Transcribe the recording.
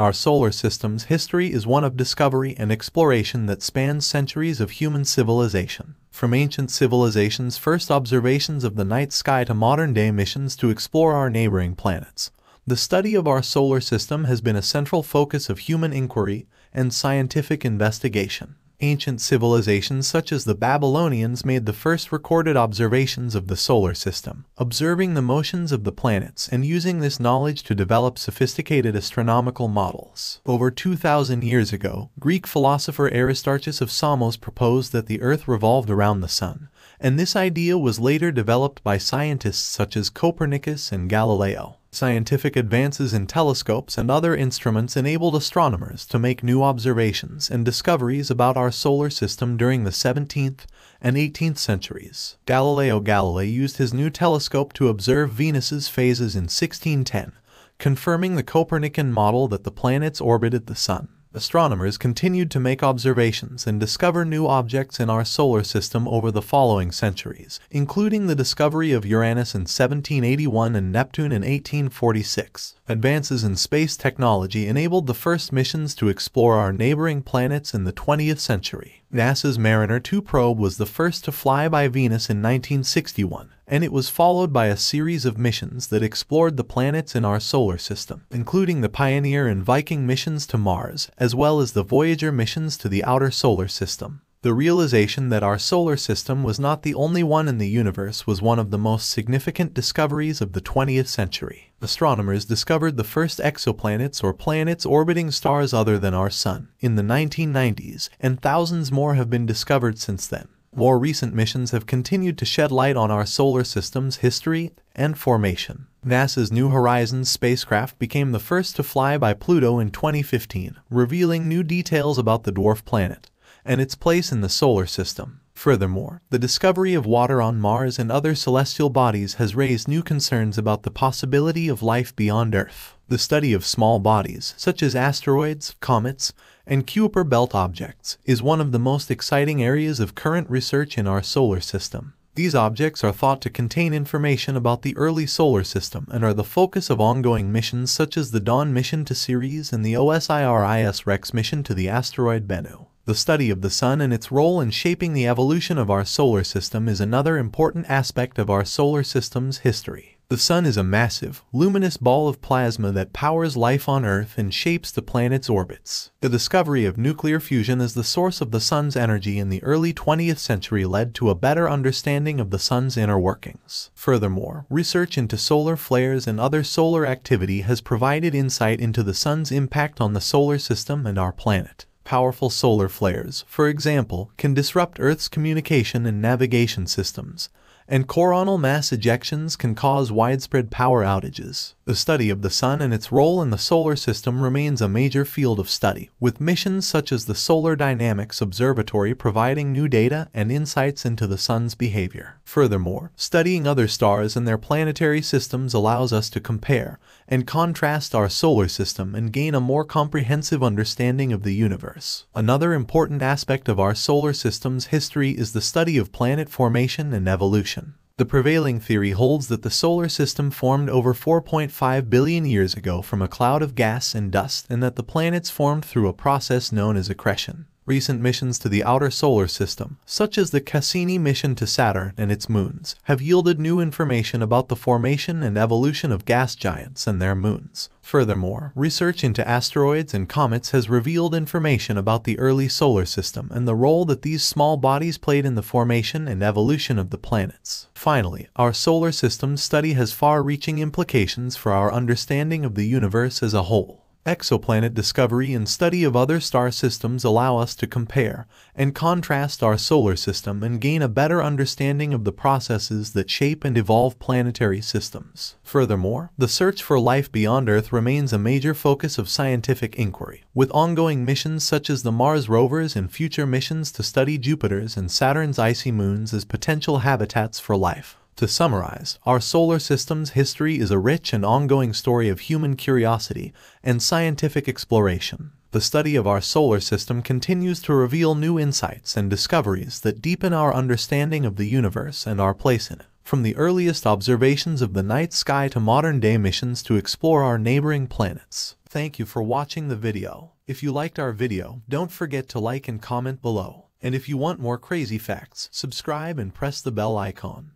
Our solar system's history is one of discovery and exploration that spans centuries of human civilization. From ancient civilization's first observations of the night sky to modern-day missions to explore our neighboring planets, the study of our solar system has been a central focus of human inquiry and scientific investigation. Ancient civilizations such as the Babylonians made the first recorded observations of the solar system, observing the motions of the planets and using this knowledge to develop sophisticated astronomical models. Over 2,000 years ago, Greek philosopher Aristarchus of Samos proposed that the Earth revolved around the Sun, and this idea was later developed by scientists such as Copernicus and Galileo. Scientific advances in telescopes and other instruments enabled astronomers to make new observations and discoveries about our solar system during the 17th and 18th centuries. Galileo Galilei used his new telescope to observe Venus's phases in 1610, confirming the Copernican model that the planets orbited the Sun. Astronomers continued to make observations and discover new objects in our solar system over the following centuries, including the discovery of Uranus in 1781 and Neptune in 1846. Advances in space technology enabled the first missions to explore our neighboring planets in the 20th century. NASA's Mariner 2 probe was the first to fly by Venus in 1961, and it was followed by a series of missions that explored the planets in our solar system, including the Pioneer and Viking missions to Mars, as well as the Voyager missions to the outer solar system. The realization that our solar system was not the only one in the universe was one of the most significant discoveries of the 20th century. Astronomers discovered the first exoplanets or planets orbiting stars other than our Sun in the 1990s, and thousands more have been discovered since then. More recent missions have continued to shed light on our solar system's history and formation. NASA's New Horizons spacecraft became the first to fly by Pluto in 2015, revealing new details about the dwarf planet and its place in the solar system. Furthermore, the discovery of water on Mars and other celestial bodies has raised new concerns about the possibility of life beyond Earth. The study of small bodies, such as asteroids, comets, and Kuiper belt objects, is one of the most exciting areas of current research in our solar system. These objects are thought to contain information about the early solar system and are the focus of ongoing missions such as the Dawn mission to Ceres and the OSIRIS-REx mission to the asteroid Bennu. The study of the Sun and its role in shaping the evolution of our solar system is another important aspect of our solar system's history. The Sun is a massive, luminous ball of plasma that powers life on Earth and shapes the planet's orbits. The discovery of nuclear fusion as the source of the Sun's energy in the early 20th century led to a better understanding of the Sun's inner workings. Furthermore, research into solar flares and other solar activity has provided insight into the Sun's impact on the solar system and our planet. Powerful solar flares, for example, can disrupt Earth's communication and navigation systems, and coronal mass ejections can cause widespread power outages. The study of the Sun and its role in the solar system remains a major field of study, with missions such as the Solar Dynamics Observatory providing new data and insights into the Sun's behavior. Furthermore, studying other stars and their planetary systems allows us to compare and contrast our solar system and gain a more comprehensive understanding of the universe. Another important aspect of our solar system's history is the study of planet formation and evolution. The prevailing theory holds that the solar system formed over 4.5 billion years ago from a cloud of gas and dust, and that the planets formed through a process known as accretion. Recent missions to the outer solar system, such as the Cassini mission to Saturn and its moons, have yielded new information about the formation and evolution of gas giants and their moons. Furthermore, research into asteroids and comets has revealed information about the early solar system and the role that these small bodies played in the formation and evolution of the planets. Finally, our solar system study has far-reaching implications for our understanding of the universe as a whole. Exoplanet discovery and study of other star systems allow us to compare and contrast our solar system and gain a better understanding of the processes that shape and evolve planetary systems. Furthermore, the search for life beyond Earth remains a major focus of scientific inquiry, with ongoing missions such as the Mars rovers and future missions to study Jupiter's and Saturn's icy moons as potential habitats for life. To summarize, our solar system's history is a rich and ongoing story of human curiosity and scientific exploration. The study of our solar system continues to reveal new insights and discoveries that deepen our understanding of the universe and our place in it. from the earliest observations of the night sky to modern-day missions to explore our neighboring planets. Thank you for watching the video. If you liked our video, don't forget to like and comment below. And if you want more crazy facts, subscribe and press the bell icon.